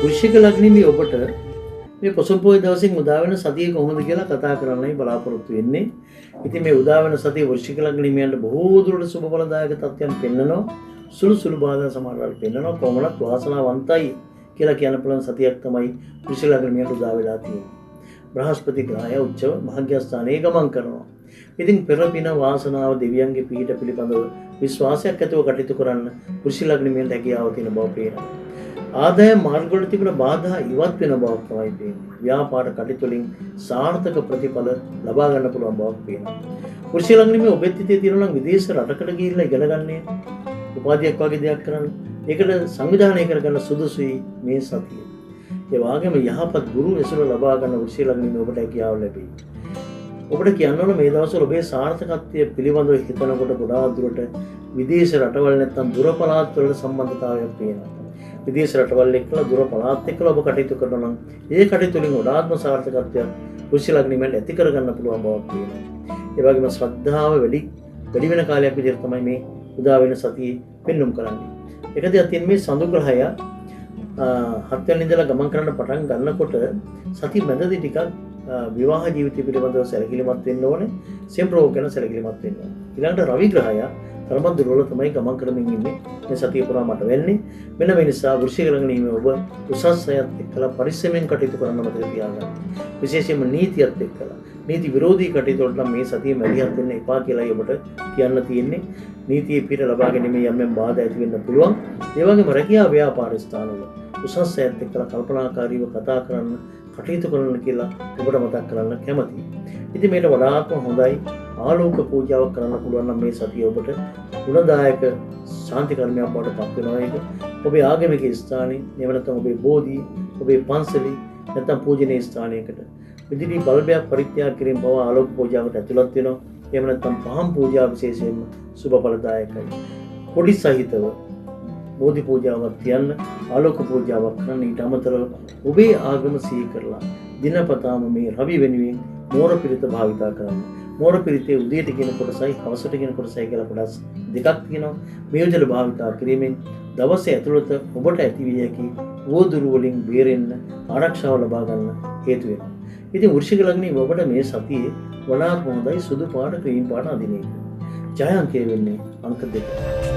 වෘශ්චික ලග්නෙදී ඔබට මේ පොසොන් පොහොය දවසින් උදා වෙන සතිය කොහොමද කියලා කතා කරන්නයි බලාපොරොත්තු වෙන්නේ. ඉතින් මේ උදා වෙන සතිය වෘශ්චික ලග්නෙමියන්ට බොහෝ දුරට සුබ බලදායක තත්ත්වයන් පෙන්වනවා. සුළු බාධා සමහරවල් පෙන්වනවා. කොහොමවත් වාසනාවන්තයි කියලා කියන්න පුළුවන් සතියක් තමයි වෘශ්චික ලග්නෙමියන්ට උදා වෙලා තියෙන්නේ. බ්‍රහස්පති ග්‍රහය උච්චව භාග්‍යස්ථානයේ ගමන් කරනවා. ඉතින් පෙරපින වාසනාව දෙවියන්ගේ පීඨ පිළිබඳව විශ්වාසයක් ඇතුව කටයුතු කරන්න වෘශ්චික ලග්නෙමියන්ට හැකියාව තියෙන බව පේනවා. ආදායම් මාර්ගවල තිබෙන බාධා ඉවත් වෙන බවක් තමයි පේන්නේ. ව්‍යාපාර කටයුතු වලින් සාර්ථක ප්‍රතිඵල ලබා ගන්න පුළුවන් බවක් පේනවා. වෘශ්චික ලග්නෙමේ ඔබෙත් හිතේ තියෙනවා නම් විදේශ රටකට ගිහිල්ලා ඉගෙන ගන්න උපාධියක් වගේ දෙයක් කරන්න. ඒකට සංවිධානය කරගන්න සුදුසුයි මේ සතිය. ඒ වගේම යහපත් ගුරු ඇසුර ලබා ගන්න වෘශ්චික ලග්නෙමේ ඔබට හැකියාව ලැබෙයි. ඔබට කියන්න ඕන මේ දවස්වල ඔබේ සාර්ථකත්වය පිළිබඳව හිතනකොට ගොඩාක් දුරට විදේශ රටවල් නැත්නම් දුර පළාත් වලට සම්බන්ධතාවයක් තියෙනවා. විදේශ රටවල් එක්කලා දුර පළාත් එක්කලා ඔබ කටයුතු කරනවා නම් ඒ කටයුතු වලින් වඩාත්ම සාර්ථකත්වයක් වෘශ්චික ලග්නෙට ඇති කරගන්න පුළුවන් බවක් තියෙනවා. ඒ වගේම ශ්‍රද්ධාව වැඩි වෙන කාලයක් විදිහට තමයි මේ උදා වෙන සතියේ පෙන්눔 කරන්නේ. එක දෙයක් තියෙන මේ සඳු ග්‍රහය 7 වෙනි ඉඳලා ගමන් කරන්න පටන් ගන්නකොට සති මැදදී ටිකක් විවාහ ජීවිතය පිළිබඳව සැලකිලිමත් වෙන්න ඕනේ. සෙම්ප්‍රෝග් ගැන සැලකිලිමත් වෙන්න ඕනේ. ඊළඟට රවි ග්‍රහය තරමක් දුරවල තමයි ගමන් කරමින් ඉන්නේ. මේ සතිය පුරා මට වෙන්නේ. මෙන්න මේ නිසා වෘශ්චික ලග්නෙීමේ ඔබ උසස් අයත් එක්කලා පරිස්සමෙන් කටයුතු කරන්න මතක තියාගන්න. විශේෂයෙන්ම නීතියත් එක්කලා. නීති විරෝධී කටයුතු වලට මේ සතිය මැදිහත් වෙන්න එපා කියලායි ඔබට කියන්න තියෙන්නේ. නීතියේ පිට ලබා ගැනීමේ යම් බාධා ඇති වෙන්න පුළුවන්. ඒ වගේම රැකියාව ව්‍යාපාර ස්ථානවල උසස් අයත් එක්කලා කල්පනාකාරීව කතා කරන්න කටයුතු කරන්න කියලා ඔබට මතක් කරන්න කැමතියි. ඉතින් මේකට වඩාත්ම හොඳයි ආලෝක පූජාවක් කරන්න පුළුවන් නම් මේ සතිය ඔබට ගුණදායක ශාන්ති කර්මයක් බවට පත් වෙනවා. ඒක ඔබේ ආගමික ස්ථානයේ, එහෙම නැත්නම් ඔබේ බෝධි, ඔබේ පන්සලේ නැත්නම් පූජනීය ස්ථානයකට විදුලි බල්බයක් පරිත්‍යාග කිරීම බව ආලෝක පූජාවට ඇතුළත් වෙනවා. එහෙම නැත්නම් පහන් පූජා විශේෂයෙන්ම සුබ බලදායකයි. කොඩි සහිතව බෝධි පූජාවක් තියන්න, ආලෝක පූජාවක් කරන්න. ඊට අමතරව ඔබේ ආගම සිහි කරලා දිනපතාම මේ රවි වෙනුවෙන් මෝර පිරිත භාවිතා කරන්න. මෝර පිරිතේ උදේට කියන කොටසයි හවසට කියන කොටසයි කියලා කොටස් දෙකක් තියෙනවා. මේ විදිහට භාවිතා කිරීමෙන් දවසේ ඇතුළත ඔබට ඇතිවිය හැකි වෝදුරු වලින් බේරෙන්න ආරක්ෂාව ලබා ගන්න හේතු වෙනවා. ඉතින් වෘශ්චික ලග්නේ ඔබට මේ සතියේ වඩාත් හොඳයි සුදු පාට ක්‍රීම් පාට අඳින එක. ජය අංකය වෙන්නේ අංක 2.